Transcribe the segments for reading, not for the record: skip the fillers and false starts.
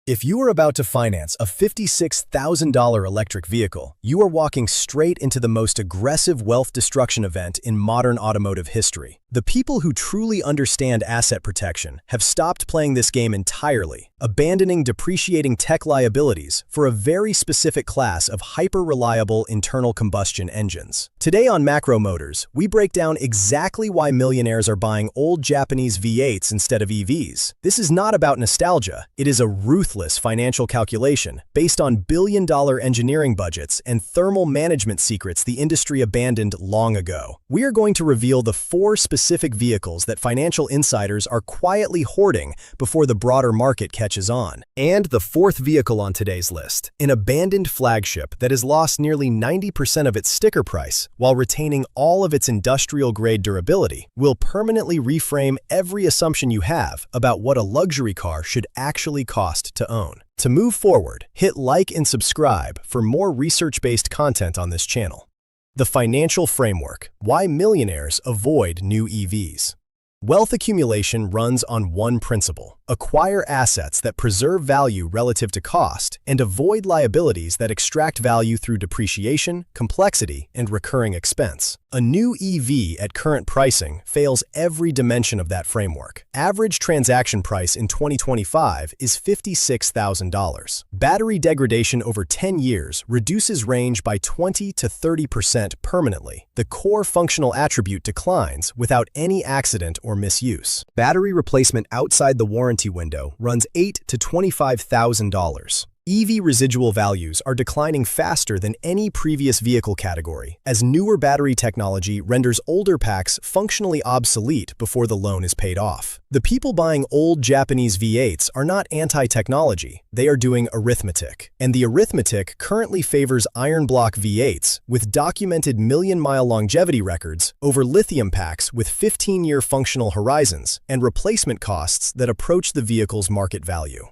If you are about to finance a $56,000 electric vehicle, you are walking straight into the most aggressive wealth destruction event in modern automotive history. The people who truly understand asset protection have stopped playing this game entirely, abandoning depreciating tech liabilities for a very specific class of hyper-reliable internal combustion engines. Today on Macro Motors, we break down exactly why millionaires are buying old Japanese V8s instead of EVs. This is not about nostalgia, it is a ruthless financial calculation based on billion-dollar engineering budgets and thermal management secrets the industry abandoned long ago. We are going to reveal the 4 specific vehicles that financial insiders are quietly hoarding before the broader market catches on. And the 4th vehicle on today's list, an abandoned flagship that has lost nearly 90% of its sticker price while retaining all of its industrial-grade durability, will permanently reframe every assumption you have about what a luxury car should actually cost to own. To move forward, hit like and subscribe for more research-based content on this channel. The financial framework: why millionaires avoid new EVs. Wealth accumulation runs on one principle: acquire assets that preserve value relative to cost and avoid liabilities that extract value through depreciation, complexity, and recurring expense. A new EV at current pricing fails every dimension of that framework. Average transaction price in 2025 is $56,000. Battery degradation over 10 years reduces range by 20 to 30% permanently. The core functional attribute declines without any accident or misuse. Battery replacement outside the warranty window runs $8,000 to $25,000. EV residual values are declining faster than any previous vehicle category, as newer battery technology renders older packs functionally obsolete before the loan is paid off. The people buying old Japanese V8s are not anti-technology, they are doing arithmetic. And the arithmetic currently favors iron block V8s with documented million-mile longevity records over lithium packs with 15-year functional horizons and replacement costs that approach the vehicle's market value.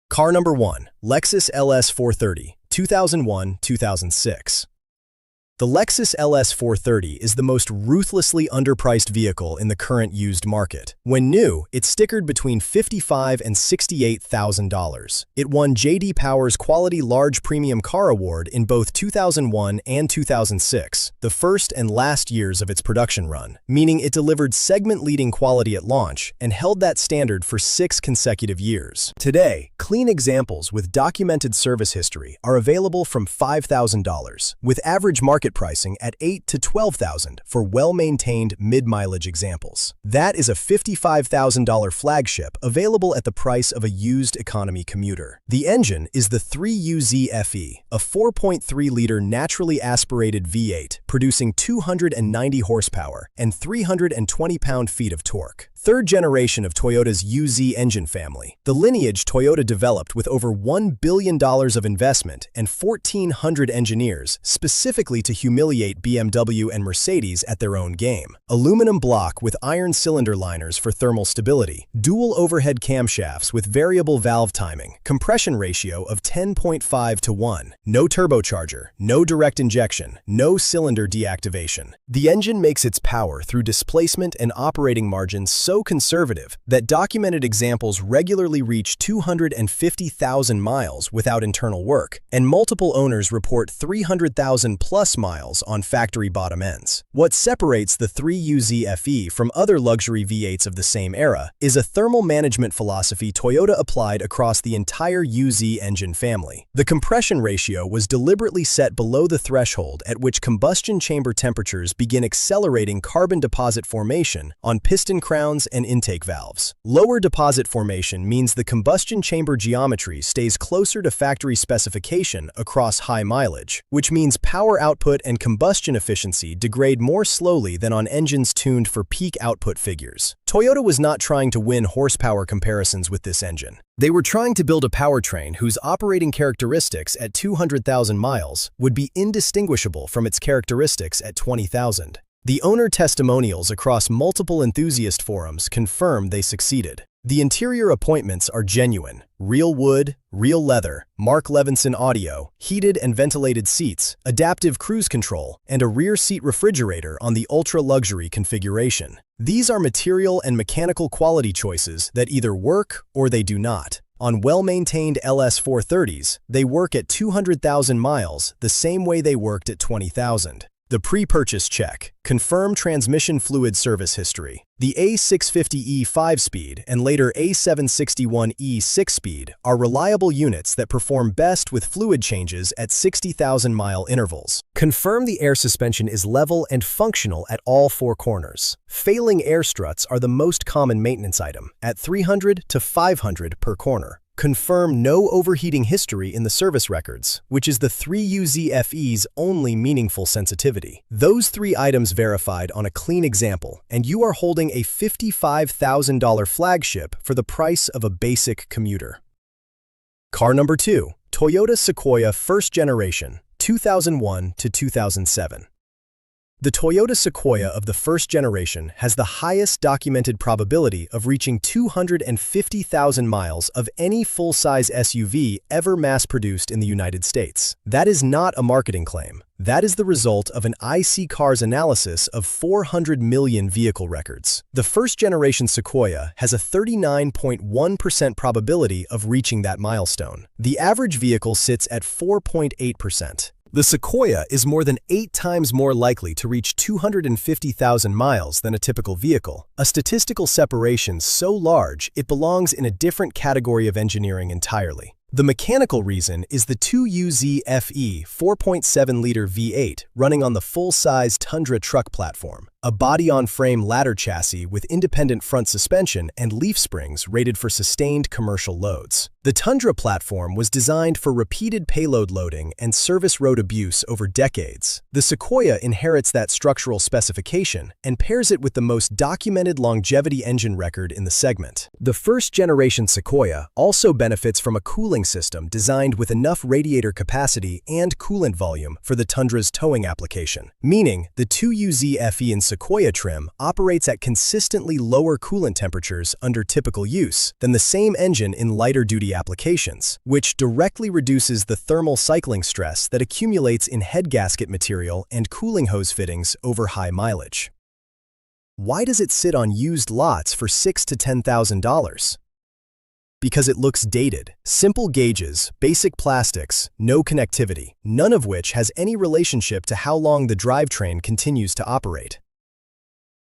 Car number 1, Lexus LS430, 2001-2006. The Lexus LS430 is the most ruthlessly underpriced vehicle in the current used market. When new, it stickered between $55,000 and $68,000. It won J.D. Power's Quality Large Premium Car Award in both 2001 and 2006, the first and last years of its production run, meaning it delivered segment-leading quality at launch and held that standard for 6 consecutive years. Today, clean examples with documented service history are available from $5,000, with average market pricing at $8,000 to $12,000 for well-maintained mid-mileage examples. That is a $55,000 flagship available at the price of a used economy commuter. The engine is the 3UZ-FE, a 4.3-liter naturally aspirated V8 producing 290 horsepower and 320 pound-feet of torque. Third generation of Toyota's UZ engine family, the Lineage Toyota developed with over $1 billion of investment and 1,400 engineers specifically to humiliate BMW and Mercedes at their own game. Aluminum block with iron cylinder liners for thermal stability, dual overhead camshafts with variable valve timing, compression ratio of 10.5 to 1, no turbocharger, no direct injection, no cylinder deactivation. The engine makes its power through displacement and operating margins so conservative that documented examples regularly reach 250,000 miles without internal work, and multiple owners report 300,000 plus miles on factory bottom ends. What separates the 3UZ-FE from other luxury V8s of the same era is a thermal management philosophy Toyota applied across the entire UZ engine family. The compression ratio was deliberately set below the threshold at which combustion chamber temperatures begin accelerating carbon deposit formation on piston crowns and intake valves. Lower deposit formation means the combustion chamber geometry stays closer to factory specification across high mileage, which means power output and combustion efficiency degrade more slowly than on engines tuned for peak output figures. Toyota was not trying to win horsepower comparisons with this engine. They were trying to build a powertrain whose operating characteristics at 200,000 miles would be indistinguishable from its characteristics at 20,000. The owner testimonials across multiple enthusiast forums confirm they succeeded. The interior appointments are genuine: real wood, real leather, Mark Levinson audio, heated and ventilated seats, adaptive cruise control, and a rear seat refrigerator on the ultra-luxury configuration. These are material and mechanical quality choices that either work or they do not. On well-maintained LS430s, they work at 200,000 miles the same way they worked at 20,000. The pre-purchase check. Confirm transmission fluid service history. The A650E 5-speed and later A761E 6-speed are reliable units that perform best with fluid changes at 60,000-mile intervals. Confirm the air suspension is level and functional at all four corners. Failing air struts are the most common maintenance item, at 300 to 500 per corner. Confirm no overheating history in the service records, which is the 3UZFE's only meaningful sensitivity. Those three items verified on a clean example, and you are holding a $55,000 flagship for the price of a basic commuter. Car number 2, Toyota Sequoia First Generation, 2001 to 2007. The Toyota Sequoia of the first generation has the highest documented probability of reaching 250,000 miles of any full-size SUV ever mass-produced in the United States. That is not a marketing claim. That is the result of an iSeeCars analysis of 400 million vehicle records. The first-generation Sequoia has a 39.1% probability of reaching that milestone. The average vehicle sits at 4.8%. The Sequoia is more than 8 times more likely to reach 250,000 miles than a typical vehicle, a statistical separation so large it belongs in a different category of engineering entirely. The mechanical reason is the 2UZFE 4.7-liter V8 running on the full-size Tundra truck platform, a body-on-frame ladder chassis with independent front suspension and leaf springs rated for sustained commercial loads. The Tundra platform was designed for repeated payload loading and service road abuse over decades. The Sequoia inherits that structural specification and pairs it with the most documented longevity engine record in the segment. The first-generation Sequoia also benefits from a cooling system designed with enough radiator capacity and coolant volume for the Tundra's towing application, meaning the 2UZFE in Sequoia trim operates at consistently lower coolant temperatures under typical use than the same engine in lighter-duty applications, which directly reduces the thermal cycling stress that accumulates in head gasket material and cooling hose fittings over high mileage. Why does it sit on used lots for $6,000 to $10,000? Because it looks dated. Simple gauges, basic plastics, no connectivity, none of which has any relationship to how long the drivetrain continues to operate.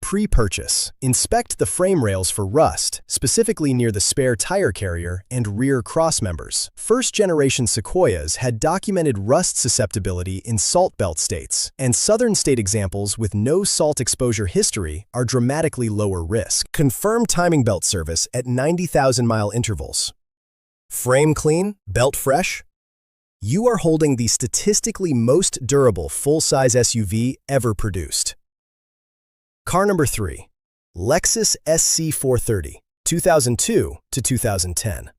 Pre-purchase. Inspect the frame rails for rust, specifically near the spare tire carrier and rear crossmembers. First-generation Sequoias had documented rust susceptibility in salt belt states, and southern state examples with no salt exposure history are dramatically lower risk. Confirm timing belt service at 90,000-mile intervals. Frame clean, belt fresh? You are holding the statistically most durable full-size SUV ever produced. Car number 3, Lexus SC430, 2002 to 2010.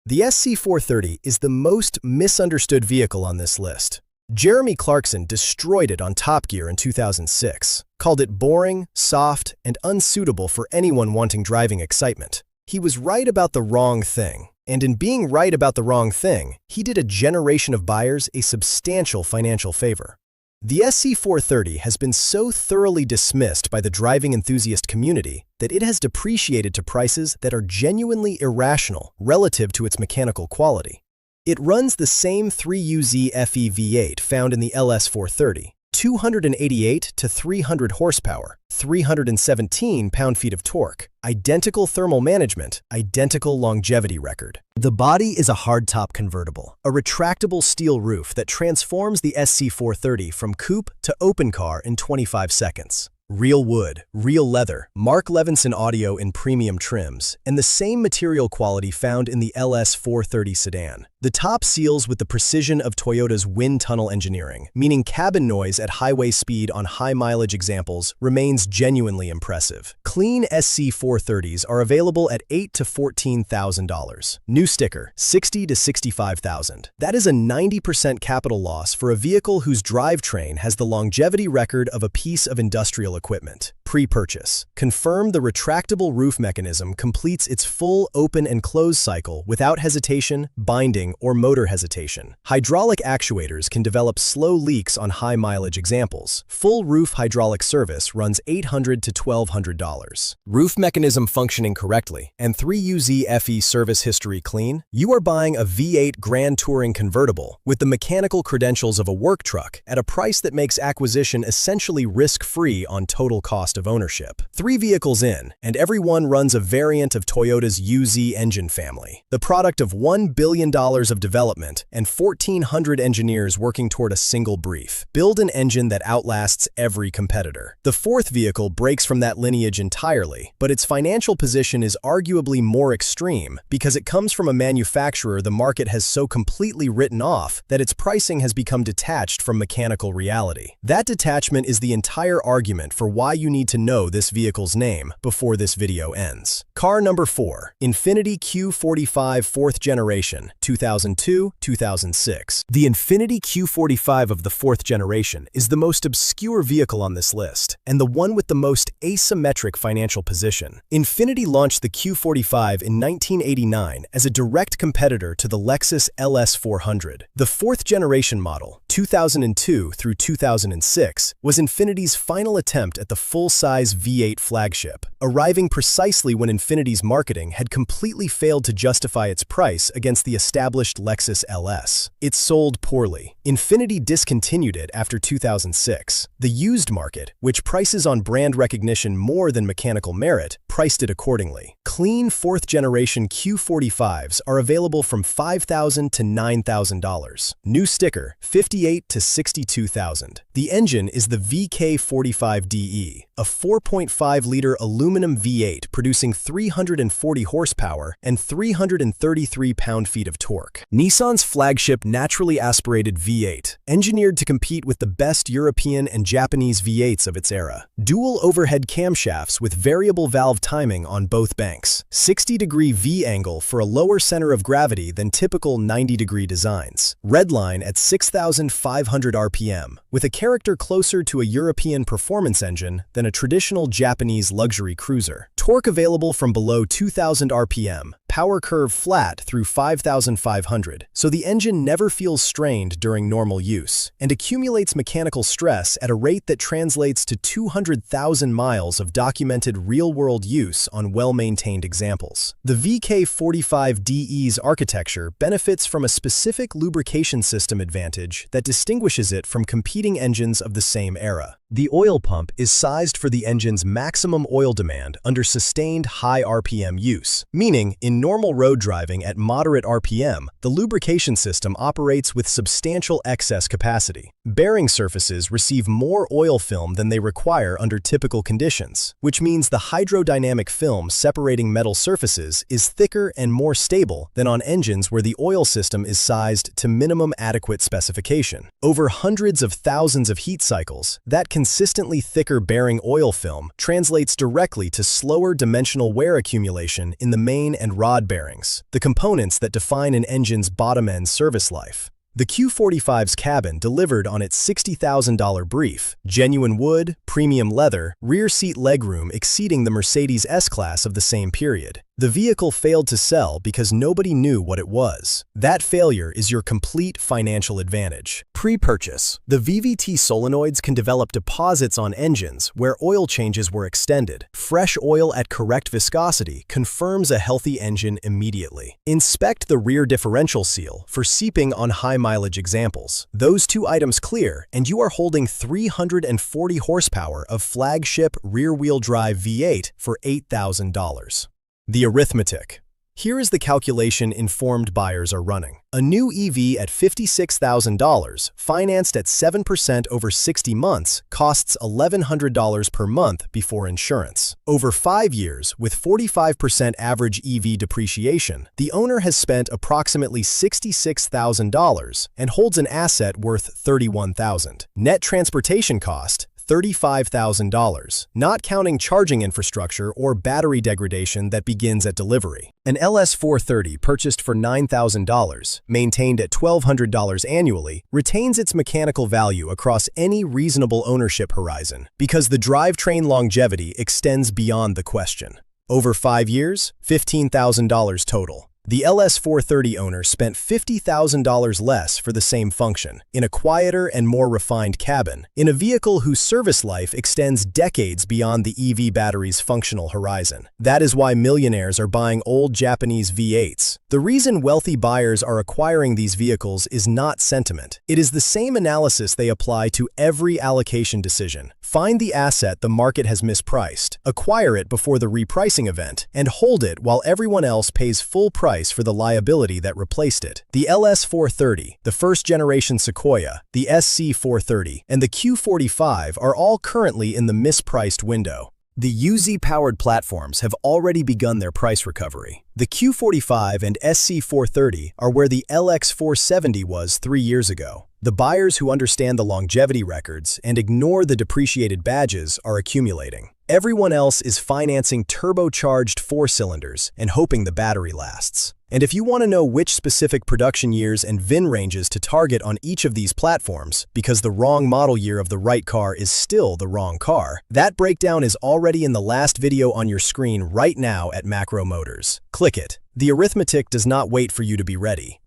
The SC430 is the most misunderstood vehicle on this list. Jeremy Clarkson destroyed it on Top Gear in 2006, called it boring, soft, and unsuitable for anyone wanting driving excitement. He was right about the wrong thing, and in being right about the wrong thing, he did a generation of buyers a substantial financial favor. The SC430 has been so thoroughly dismissed by the driving enthusiast community that it has depreciated to prices that are genuinely irrational relative to its mechanical quality. It runs the same 3UZFE V8 found in the LS430, 288 to 300 horsepower, 317 pound-feet of torque, identical thermal management, identical longevity record. The body is a hardtop convertible, a retractable steel roof that transforms the SC430 from coupe to open car in 25 seconds. Real wood, real leather, Mark Levinson audio in premium trims, and the same material quality found in the LS430 sedan. The top seals with the precision of Toyota's wind tunnel engineering, meaning cabin noise at highway speed on high-mileage examples remains genuinely impressive. Clean SC430s are available at $8,000 to $14,000. New sticker, $60,000 to $65,000. That is a 90% capital loss for a vehicle whose drivetrain has the longevity record of a piece of industrial equipment. Pre-purchase. Confirm the retractable roof mechanism completes its full open and close cycle without hesitation, binding, or motor hesitation. Hydraulic actuators can develop slow leaks on high-mileage examples. Full roof hydraulic service runs $800 to $1,200. Roof mechanism functioning correctly and 3UZ FE service history clean? You are buying a V8 Grand Touring convertible with the mechanical credentials of a work truck at a price that makes acquisition essentially risk-free on total cost of ownership. 3 vehicles in, and every one runs a variant of Toyota's UZ engine family, the product of $1 billion of development and 1,400 engineers working toward a single brief: build an engine that outlasts every competitor. The 4th vehicle breaks from that lineage entirely, but its financial position is arguably more extreme because it comes from a manufacturer the market has so completely written off that its pricing has become detached from mechanical reality. That detachment is the entire argument for why you need to know this vehicle's name before this video ends. Car number 4, Infiniti Q45 4th generation, 2002-2006. The Infiniti Q45 of the 4th generation is the most obscure vehicle on this list, and the one with the most asymmetric financial position. Infiniti launched the Q45 in 1989 as a direct competitor to the Lexus LS430. The 4th generation model, 2002 through 2006, was Infiniti's final attempt at the full-size V8 flagship, arriving precisely when Infiniti's marketing had completely failed to justify its price against the established Lexus LS. It sold poorly. Infiniti discontinued it after 2006. The used market, which prices on brand recognition more than mechanical merit, priced it accordingly. Clean 4th generation Q45s are available from $5,000 to $9,000. New sticker, $58,000 to $62,000. The engine is the VK45DE, a 4.5-liter aluminum V8 producing 340 horsepower and 333 pound-feet of torque. Nissan's flagship naturally aspirated V8, engineered to compete with the best European and Japanese V8s of its era. Dual overhead camshafts with variable valve timing on both banks. 60-degree V-angle for a lower center of gravity than typical 90-degree designs. Redline at 6,500 RPM, with a character closer to a European performance engine than a traditional Japanese luxury cruiser. Torque available from below 2,000 RPM. Power curve flat through 5,500, so the engine never feels strained during normal use, and accumulates mechanical stress at a rate that translates to 200,000 miles of documented real-world use on well-maintained examples. The VK45DE's architecture benefits from a specific lubrication system advantage that distinguishes it from competing engines of the same era. The oil pump is sized for the engine's maximum oil demand under sustained high RPM use, meaning in normal road driving at moderate RPM, the lubrication system operates with substantial excess capacity. Bearing surfaces receive more oil film than they require under typical conditions, which means the hydrodynamic film separating metal surfaces is thicker and more stable than on engines where the oil system is sized to minimum adequate specification. Over hundreds of thousands of heat cycles, that consistently thicker bearing oil film translates directly to slower dimensional wear accumulation in the main and rod bearings, the components that define an engine's bottom-end service life. The Q45's cabin delivered on its $60,000 brief, genuine wood, premium leather, rear seat legroom exceeding the Mercedes S-Class of the same period. The vehicle failed to sell because nobody knew what it was. That failure is your complete financial advantage. Pre-purchase. The VVT solenoids can develop deposits on engines where oil changes were extended. Fresh oil at correct viscosity confirms a healthy engine immediately. Inspect the rear differential seal for seeping on high-mileage examples. Those 2 items clear, and you are holding 340 horsepower of flagship rear-wheel drive V8 for $8,000. The arithmetic. Here is the calculation informed buyers are running. A new EV at $56,000, financed at 7% over 60 months, costs $1,100 per month before insurance. Over 5 years, with 45% average EV depreciation, the owner has spent approximately $66,000 and holds an asset worth $31,000. Net transportation cost, $35,000, not counting charging infrastructure or battery degradation that begins at delivery. An LS430 purchased for $9,000, maintained at $1,200 annually, retains its mechanical value across any reasonable ownership horizon because the drivetrain longevity extends beyond the question. Over 5 years, $15,000 total. The LS430 owner spent $50,000 less for the same function, in a quieter and more refined cabin, in a vehicle whose service life extends decades beyond the EV battery's functional horizon. That is why millionaires are buying old Japanese V8s. The reason wealthy buyers are acquiring these vehicles is not sentiment. It is the same analysis they apply to every allocation decision. Find the asset the market has mispriced, acquire it before the repricing event, and hold it while everyone else pays full price for the liability that replaced it. The LS430, the first-generation Sequoia, the SC430, and the Q45 are all currently in the mispriced window. The UZ-powered platforms have already begun their price recovery. The Q45 and SC430 are where the LX470 was 3 years ago. The buyers who understand the longevity records and ignore the depreciated badges are accumulating. Everyone else is financing turbocharged 4-cylinders and hoping the battery lasts. And if you want to know which specific production years and VIN ranges to target on each of these platforms, because the wrong model year of the right car is still the wrong car, that breakdown is already in the last video on your screen right now at Macro Motors. Click it. The arithmetic does not wait for you to be ready.